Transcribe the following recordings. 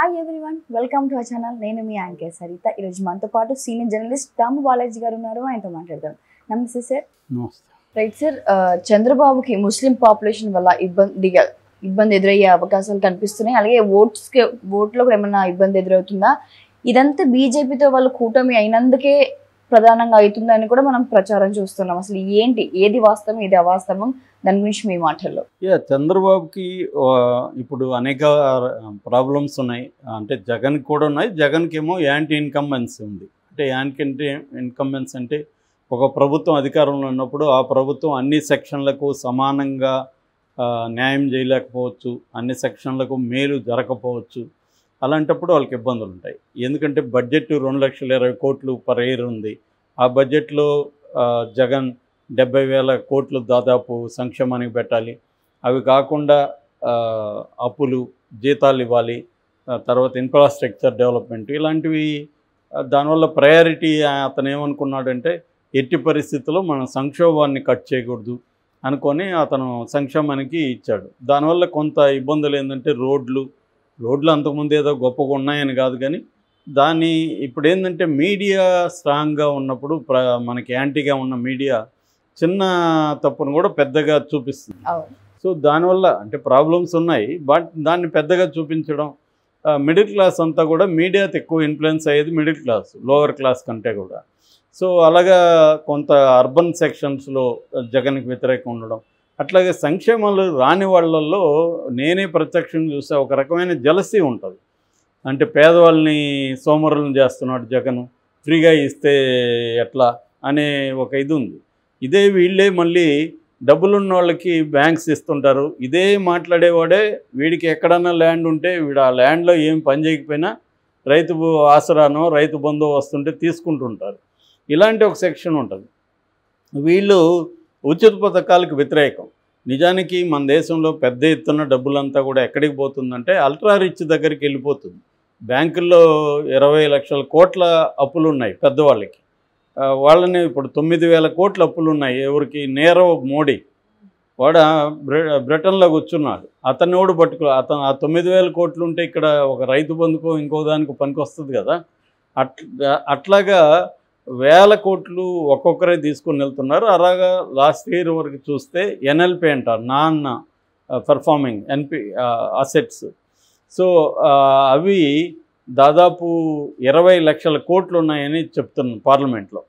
Hi everyone, welcome to our channel. నేను మీ anchor Saritha. ఈరోజు మనతో పాటు సీనియర్ జర్నలిస్ట్ దాము బాలాజీ గారు ఉన్నారు. ఆయనతో మాట్లాడదాం. నమస్తే సార్. నమస్తే. రైట్ సార్, చంద్రబాబుకి ముస్లిం పాపులేషన్ వల్ల ఇబ్బంది ఎదురయ్యే అవకాశాలు కనిపిస్తున్నాయి. అలాగే ఓట్లో కూడా ఏమైనా ఇబ్బంది ఎదురవుతుందా? ఇదంతా బీజేపీతో వాళ్ళు కూటమి అయినందుకే ప్రధానంగా అవుతుందని కూడా మనం ప్రచారం చూస్తున్నాం. అసలు ఏంటి, ఏది వాస్తవం, ఏది అవాస్తవం, దాని గురించి మీ మాటల్లో. చంద్రబాబుకి ఇప్పుడు అనేక ప్రాబ్లమ్స్ ఉన్నాయి. అంటే జగన్కి కూడా ఉన్నాయి. జగన్కి ఏమో యాంటీ ఇన్కంబెన్సీ ఉంది. అంటే యాంటీ ఇన్కంబెన్సీ అంటే ఒక ప్రభుత్వం అధికారంలో ఉన్నప్పుడు ఆ ప్రభుత్వం అన్ని సెక్షన్లకు సమానంగా న్యాయం చేయలేకపోవచ్చు, అన్ని సెక్షన్లకు మేలు జరగకపోవచ్చు. అలాంటప్పుడు వాళ్ళకి ఇబ్బందులు ఉంటాయి. ఎందుకంటే బడ్జెట్ 2,20,000 కోట్లు పర్ ఇయర్ ఉంది. ఆ బడ్జెట్లో జగన్ 70,000 కోట్లు దాదాపు సంక్షేమానికి పెట్టాలి. అవి కాకుండా అప్పులు, జీతాలు ఇవ్వాలి, తర్వాత ఇన్ఫ్రాస్ట్రక్చర్ డెవలప్మెంట్, ఇలాంటివి. దానివల్ల ప్రయారిటీ అతను ఏమనుకున్నాడంటే ఎట్టి పరిస్థితుల్లో మనం సంక్షోభాన్ని కట్ చేయకూడదు అనుకొని అతను సంక్షేమానికి ఇచ్చాడు. దానివల్ల కొంత ఇబ్బందులు ఏంటంటే రోడ్లు అంతకుముందు ఏదో గొప్పగా ఉన్నాయని కాదు, కానీ దాన్ని ఇప్పుడు ఏంటంటే మీడియా స్ట్రాంగ్గా ఉన్నప్పుడు మనకి యాంటీగా ఉన్న మీడియా చిన్న తప్పును కూడా పెద్దగా చూపిస్తుంది. సో దానివల్ల అంటే ప్రాబ్లమ్స్ ఉన్నాయి, బట్ దాన్ని పెద్దగా చూపించడం, మిడిల్ క్లాస్ అంతా కూడా మీడియాతో ఎక్కువ ఇన్ఫ్లుయెన్స్ అయ్యేది మిడిల్ క్లాస్, లోవర్ క్లాస్ కంటే కూడా. సో అలాగా కొంత అర్బన్ సెక్షన్స్లో జగన్కి వ్యతిరేకం ఉండడం, అట్లాగే సంక్షేమాలు రాని వాళ్ళల్లో నేనే ప్రత్యక్షంగా చూసే ఒక రకమైన జలసీ ఉంటుంది. అంటే పేదవాళ్ళని సోమరులను చేస్తున్నాడు జగన్, ఫ్రీగా ఇస్తే ఎట్లా అనే ఒక ఇది ఉంది. ఇదే వీళ్ళే మళ్ళీ డబ్బులున్న వాళ్ళకి బ్యాంక్స్ ఇస్తుంటారు. ఇదే మాట్లాడేవాడే వీడికి ఎక్కడన్నా ల్యాండ్ ఉంటే వీడు ఆ ల్యాండ్లో ఏం పని చేయకపోయినా రైతు ఆసరానో రైతు బంధు వస్తుంటే తీసుకుంటుంటారు. ఇలాంటి ఒక సెక్షన్ ఉంటుంది. వీళ్ళు ఉచిత పథకాలకు వ్యతిరేకం. నిజానికి మన దేశంలో పెద్ద ఎత్తున డబ్బులంతా కూడా ఎక్కడికి పోతుందంటే అల్ట్రా రిచ్ దగ్గరికి వెళ్ళిపోతుంది. బ్యాంకుల్లో 20 లక్షల కోట్ల అప్పులు ఉన్నాయి పెద్దవాళ్ళకి. వాళ్ళని ఇప్పుడు 9,000 కోట్ల అప్పులు ఉన్నాయి. ఎవరికి? నీరవ్ మోడీ. వాడు బ్రిటన్లో కూర్చున్నాడు. అతన్ని ఓడి పట్టుకో, అతను ఆ 9,000 కోట్లు ఉంటే ఇక్కడ ఒక రైతు బంధుకో ఇంకో దానికి పనికి వస్తుంది కదా. అట్లాగా 1,000 కోట్లు ఒక్కొక్కరే తీసుకుని వెళ్తున్నారు. అలాగా లాస్ట్ ఇయర్ వరకు చూస్తే ఎన్ఎల్పి అంటారు, నాన్ పర్ఫార్మింగ్ అసెట్స్. సో అవి దాదాపు 20 లక్షల కోట్లు ఉన్నాయని చెప్తున్నాం పార్లమెంట్లో.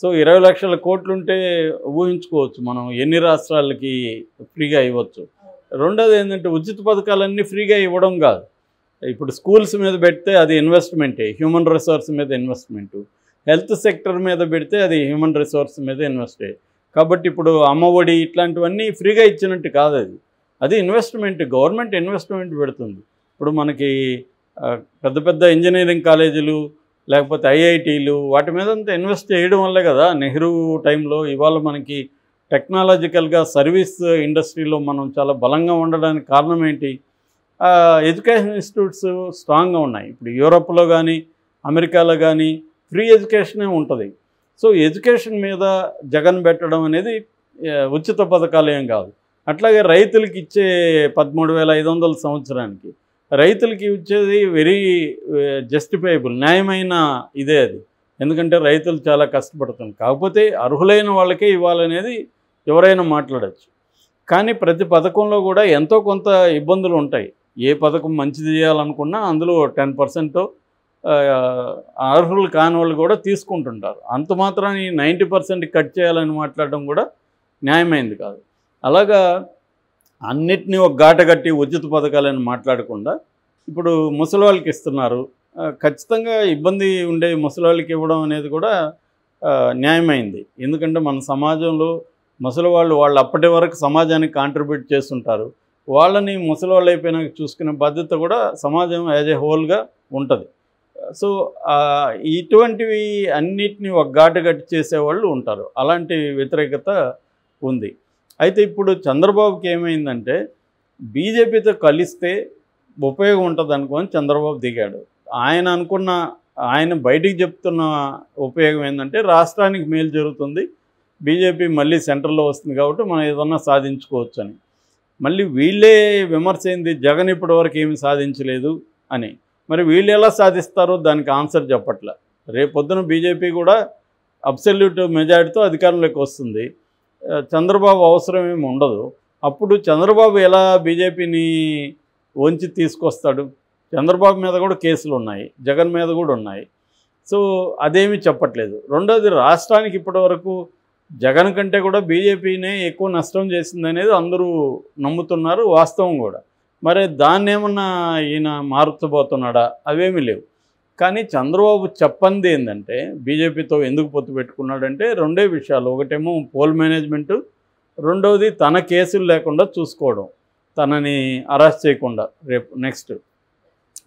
సో 20 లక్షల కోట్లుంటే ఊహించుకోవచ్చు మనం ఎన్ని రాష్ట్రాలకి ఫ్రీగా ఇవ్వచ్చు. రెండోది ఏంటంటే ఉచిత పథకాలన్నీ ఫ్రీగా ఇవ్వడం కాదు. ఇప్పుడు స్కూల్స్ మీద పెడితే అది ఇన్వెస్ట్మెంటే, హ్యూమన్ రిసోర్స్ మీద ఇన్వెస్ట్మెంటు. హెల్త్ సెక్టర్ మీద పెడితే అది హ్యూమన్ రిసోర్స్ మీద ఇన్వెస్టే. కాబట్టి ఇప్పుడు అమ్మఒడి ఇట్లాంటివన్నీ ఫ్రీగా ఇచ్చినట్టు కాదు, అది ఇన్వెస్ట్మెంట్, గవర్నమెంట్ ఇన్వెస్ట్మెంట్ పెడుతుంది. ఇప్పుడు మనకి పెద్ద పెద్ద ఇంజనీరింగ్ కాలేజీలు లేకపోతే ఐఐటీలు వాటి మీద అంతా ఇన్వెస్ట్ చేయడం వల్లే కదా నెహ్రూ టైంలో ఇవాళ మనకి టెక్నాలజికల్గా సర్వీస్ ఇండస్ట్రీలో మనం చాలా బలంగా ఉండడానికి కారణం ఏంటి? ఎడ్యుకేషన్ ఇన్స్టిట్యూట్స్ స్ట్రాంగ్గా ఉన్నాయి. ఇప్పుడు యూరోప్లో కానీ అమెరికాలో కానీ ఫ్రీ ఎడ్యుకేషనే ఉంటుంది. సో ఎడ్యుకేషన్ మీద జగన్ పెట్టడం అనేది ఉచిత పథకాలు ఏం కాదు. అట్లాగే రైతులకి ఇచ్చే 13,500 సంవత్సరానికి రైతులకి ఇచ్చేది వెరీ జస్టిఫైబుల్, న్యాయమైన ఇదే అది. ఎందుకంటే రైతులు చాలా కష్టపడుతుంది. కాకపోతే అర్హులైన వాళ్ళకే ఇవ్వాలనేది ఎవరైనా మాట్లాడచ్చు. కానీ ప్రతి పథకంలో కూడా ఎంతో కొంత ఇబ్బందులు ఉంటాయి. ఏ పథకం మంచిది చేయాలనుకున్నా అందులో 10% అర్హులు కాని వాళ్ళు కూడా తీసుకుంటుంటారు. అంత మాత్రాన్ని 90% కట్ చేయాలని మాట్లాడడం కూడా న్యాయమైంది కాదు. అలాగా అన్నిటినీ ఒక గాట కట్టి ఉచిత పథకాలని మాట్లాడకుండా ఇప్పుడు ముసలి వాళ్ళకి ఇస్తున్నారు. ఖచ్చితంగా ఇబ్బంది ఉండే ముసలి వాళ్ళకి ఇవ్వడం అనేది కూడా న్యాయమైంది. ఎందుకంటే మన సమాజంలో ముసలి వాళ్ళు అప్పటి వరకు సమాజానికి కాంట్రిబ్యూట్ చేస్తుంటారు. వాళ్ళని ముసలి వాళ్ళు అయిపోయినాక చూసుకునే బాధ్యత కూడా సమాజం యాజ్ ఏ హోల్గా ఉంటుంది. సో ఇటువంటివి అన్నిటినీ ఒక ఘాటు గట్టి చేసేవాళ్ళు ఉంటారు. అలాంటి వ్యతిరేకత ఉంది. అయితే ఇప్పుడు చంద్రబాబుకి ఏమైందంటే బీజేపీతో కలిస్తే ఉపయోగం ఉంటుంది అనుకొని చంద్రబాబు దిగాడు. ఆయన బయటికి చెప్తున్న ఉపయోగం ఏంటంటే రాష్ట్రానికి మేలు జరుగుతుంది, బీజేపీ మళ్ళీ సెంట్రల్లో వస్తుంది కాబట్టి మనం ఏదన్నా సాధించుకోవచ్చు అని. మళ్ళీ వీళ్ళే విమర్శ ఏంది, జగన్ ఇప్పటి వరకు ఏమి సాధించలేదు అని. మరి వీళ్ళు ఎలా సాధిస్తారో దానికి ఆన్సర్ చెప్పట్లే. రేపొద్దున బీజేపీ కూడా అబ్సల్యూట్ మెజారిటీతో అధికారంలోకి వస్తుంది. చంద్రబాబు అవసరం ఏమి ఉండదు. అప్పుడు చంద్రబాబు ఎలా బీజేపీని వంచి తీసుకొస్తాడు? చంద్రబాబు మీద కూడా కేసులు ఉన్నాయి, జగన్ మీద కూడా ఉన్నాయి. సో అదేమీ చెప్పట్లేదు. రెండోది, రాష్ట్రానికి ఇప్పటివరకు జగన్ కంటే కూడా బీజేపీనే ఎక్కువ నష్టం చేసిందనేది అందరూ నమ్ముతున్నారు, వాస్తవం కూడా. మరి దాన్ని ఏమన్నా ఈయన మారుతబోతున్నాడా? అవేమీ లేవు. కానీ చంద్రబాబు చెప్పంది ఏంటంటే బీజేపీతో ఎందుకు పొత్తు పెట్టుకున్నాడంటే రెండే విషయాలు. ఒకటేమో పోల్ మేనేజ్మెంటు, రెండవది తన కేసులు లేకుండా చూసుకోవడం, తనని అరెస్ట్ చేయకుండా రేపు నెక్స్ట్.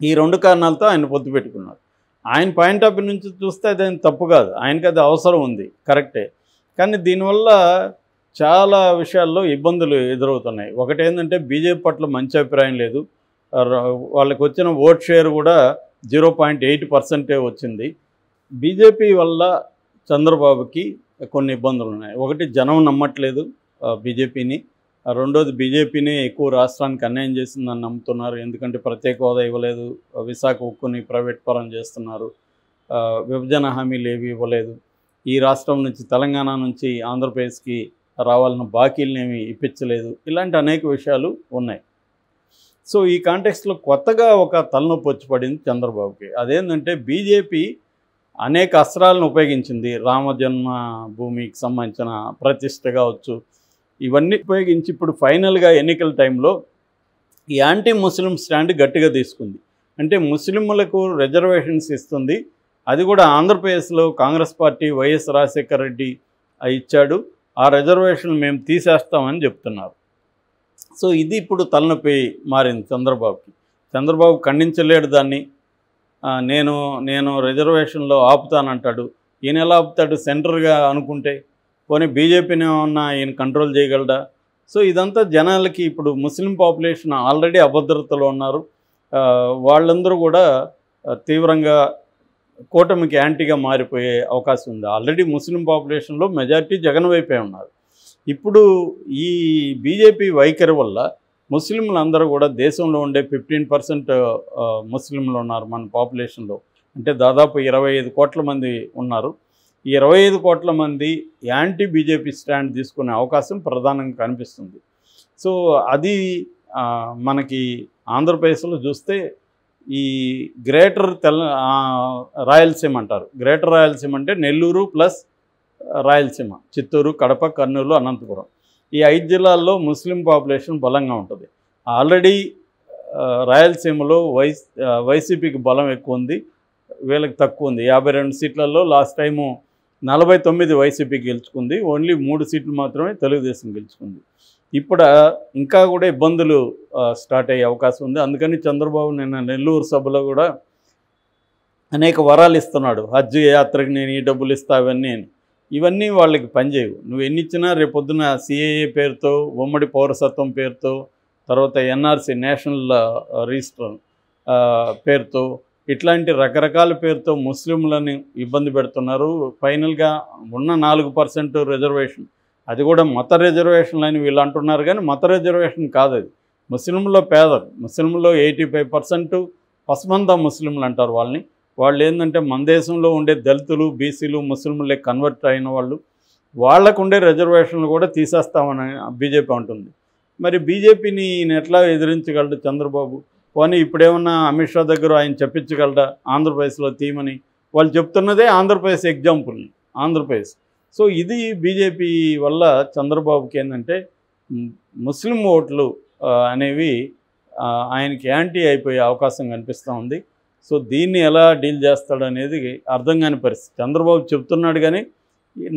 ఈ రెండు కారణాలతో ఆయన పొత్తు పెట్టుకున్నాడు. ఆయన పాయింట్ ఆఫ్ వ్యూ నుంచి చూస్తే అదేం తప్పు కాదు, ఆయనకి అది అవసరం ఉంది, కరెక్టే. కానీ దీనివల్ల చాలా విషయాల్లో ఇబ్బందులు ఎదురవుతున్నాయి. ఒకటేంటంటే బీజేపీ పట్ల మంచి అభిప్రాయం లేదు. వాళ్ళకి వచ్చిన ఓట్ షేర్ కూడా 0.8% వచ్చింది. బీజేపీ వల్ల చంద్రబాబుకి కొన్ని ఇబ్బందులు ఉన్నాయి. ఒకటి, జనం నమ్మట్లేదు బీజేపీని. రెండోది, బీజేపీని ఎక్కువ రాష్ట్రానికి అన్యాయం చేసిందని నమ్ముతున్నారు. ఎందుకంటే ప్రత్యేక హోదా ఇవ్వలేదు, విశాఖ ఉక్కుని ప్రైవేట్ పరం చేస్తున్నారు, విభజన హామీలు ఏవి ఇవ్వలేదు, ఈ రాష్ట్రం నుంచి తెలంగాణ నుంచి ఆంధ్రప్రదేశ్కి రావాలన్న బాకీలనేమి ఇప్పించలేదు. ఇలాంటి అనేక విషయాలు ఉన్నాయి. సో ఈ కాంటెక్స్ట్లో కొత్తగా ఒక తలనొప్పి వచ్చి పడింది చంద్రబాబుకి. అదేంటంటే బీజేపీ అనేక అస్త్రాలను ఉపయోగించింది. రామజన్మ భూమికి సంబంధించిన ప్రతిష్ట కావచ్చు, ఇవన్నీ ఉపయోగించి ఇప్పుడు ఫైనల్గా ఎన్నికల టైంలో ఈ యాంటీ ముస్లిం స్టాండ్ గట్టిగా తీసుకుంది. అంటే ముస్లింలకు రిజర్వేషన్స్ ఇస్తుంది. అది కూడా ఆంధ్రప్రదేశ్లో కాంగ్రెస్ పార్టీ వైఎస్ రాజశేఖర రెడ్డి ఇచ్చాడు. ఆ రిజర్వేషన్ మేము తీసేస్తామని చెప్తున్నారు. సో ఇది ఇప్పుడు తలనొప్పి మారింది చంద్రబాబుకి. చంద్రబాబు ఖండించలేడు దాన్ని. నేను రిజర్వేషన్లో ఆపుతానంటాడు. ఈయన ఎలా ఆపుతాడు? సెంటర్గా అనుకుంటే పోనీ బీజేపీని ఏమన్నా ఈయన కంట్రోల్ చేయగలడా? సో ఇదంతా జనాలకి ఇప్పుడు ముస్లిం పాపులేషన్ ఆల్రెడీ అభద్రతలో ఉన్నారు. వాళ్ళందరూ కూడా తీవ్రంగా కూటమికి యాంటీగా మారిపోయే అవకాశం ఉంది. ఆల్రెడీ ముస్లిం పాపులేషన్లో మెజారిటీ జగన్ వైపే ఉన్నారు. ఇప్పుడు ఈ బీజేపీ వైఖరి వల్ల ముస్లింలు అందరూ కూడా, దేశంలో ఉండే 15% ముస్లింలు ఉన్నారు మన పాపులేషన్లో. అంటే దాదాపు 25 కోట్ల మంది ఉన్నారు. ఈ 25 కోట్ల మంది యాంటీ బీజేపీ స్టాండ్ తీసుకునే అవకాశం ప్రధానంగా కనిపిస్తుంది. సో అది మనకి ఆంధ్రప్రదేశ్లో చూస్తే ఈ గ్రేటర్ రాయలసీమ అంటారు. గ్రేటర్ రాయలసీమ అంటే నెల్లూరు ప్లస్ రాయలసీమ, చిత్తూరు, కడప, కర్నూలు, అనంతపురం, ఈ 5 జిల్లాల్లో ముస్లిం పాపులేషన్ బలంగా ఉంటుంది. ఆల్రెడీ రాయలసీమలో వైసీపీకి బలం ఎక్కువ ఉంది, వీళ్ళకి తక్కువ ఉంది. 52 సీట్లలో లాస్ట్ టైము 49 వైసీపీ గెలుచుకుంది, ఓన్లీ 3 సీట్లు మాత్రమే తెలుగుదేశం గెలుచుకుంది. ఇప్పుడు ఇంకా కూడా ఇబ్బందులు స్టార్ట్ అయ్యే అవకాశం ఉంది. అందుకని చంద్రబాబు నిన్న నెల్లూరు సభలో కూడా అనేక వరాలు ఇస్తున్నాడు. హజ్ యాత్రకు నేను ఈ డబ్బులు ఇస్తా, ఇవన్నీ వాళ్ళకి పనిచేయవు. నువ్వు ఎన్ని ఇచ్చినా రేపొద్దున సిఏఏ పేరుతో, ఉమ్మడి పౌరసత్వం పేరుతో, తర్వాత ఎన్ఆర్సీ నేషనల్ రిజిస్టర్ పేరుతో, ఇట్లాంటి రకరకాల పేరుతో ముస్లింలని ఇబ్బంది పెడుతున్నారు. ఫైనల్గా ఉన్న 4% రిజర్వేషన్, అది కూడా మత రిజర్వేషన్లు అని వీళ్ళు అంటున్నారు. కానీ మత రిజర్వేషన్ కాదు అది. ముస్లింలో పేదలు, ముస్లింలో 85% పసమంద ముస్లింలు అంటారు వాళ్ళని. వాళ్ళు ఏంటంటే మన దేశంలో ఉండే దళితులు, బీసీలు, ముస్లింలే కన్వర్ట్ అయిన వాళ్ళు. వాళ్ళకు ఉండే రిజర్వేషన్లు కూడా తీసేస్తామని బీజేపీ అంటుంది. మరి బీజేపీని ఈయన ఎట్లా ఎదిరించగలడు చంద్రబాబు? పోనీ ఇప్పుడేమన్నా అమిత్ షా దగ్గర ఆయన చెప్పించగలడా ఆంధ్రప్రదేశ్లో తీయమని? వాళ్ళు చెప్తున్నదే ఆంధ్రప్రదేశ్ ఎగ్జాంపుల్ని, ఆంధ్రప్రదేశ్. సో ఇది బీజేపీ వల్ల చంద్రబాబుకి ఏంటంటే ముస్లిం ఓట్లు అనేవి ఆయనకి యాంటీ అయిపోయే అవకాశం కనిపిస్తూ ఉంది. సో దీన్ని ఎలా డీల్ చేస్తాడనేది అర్థం కాని పరిస్థితి. చంద్రబాబు చెప్తున్నాడు కానీ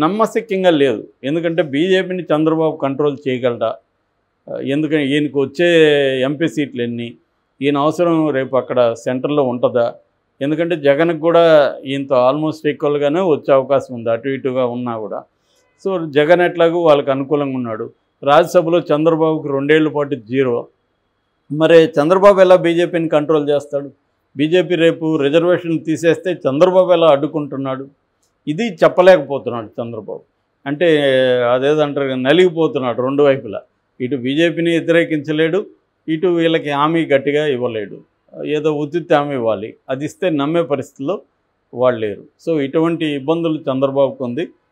నమ్మశక్యంగా లేదు. ఎందుకంటే బీజేపీని చంద్రబాబు కంట్రోల్ చేయగలడా? ఎందుకంటే ఈయనకు వచ్చే ఎంపీ సీట్లు ఎన్ని, ఈయన అవసరం రేపు అక్కడ సెంటర్లో ఉంటుందా? ఎందుకంటే జగన్కి కూడా ఈయనతో ఆల్మోస్ట్ ఈక్వల్గానే వచ్చే అవకాశం ఉంది, అటు ఇటుగా ఉన్నా కూడా. సో జగన్ ఎట్లాగూ వాళ్ళకి అనుకూలంగా ఉన్నాడు. రాజ్యసభలో చంద్రబాబుకి 2 ఏళ్ల పాటు 0. మరి చంద్రబాబు ఎలా బీజేపీని కంట్రోల్ చేస్తాడు? బీజేపీ రేపు రిజర్వేషన్ తీసేస్తే చంద్రబాబు ఎలా అడ్డుకుంటున్నాడు? ఇది చెప్పలేకపోతున్నాడు చంద్రబాబు. అంటే అదేదంటారు, నలిగిపోతున్నాడు రెండు వైపులా. ఇటు బీజేపీని వ్యతిరేకించలేడు, ఇటు వీళ్ళకి హామీ గట్టిగా ఇవ్వలేడు. ఏదో ఉత్తిత్తి హామీ ఇవ్వాలి, అది ఇస్తే నమ్మే పరిస్థితిలో వాళ్ళు లేరు. సో ఇటువంటి ఇబ్బందులు చంద్రబాబుకు ఉంది.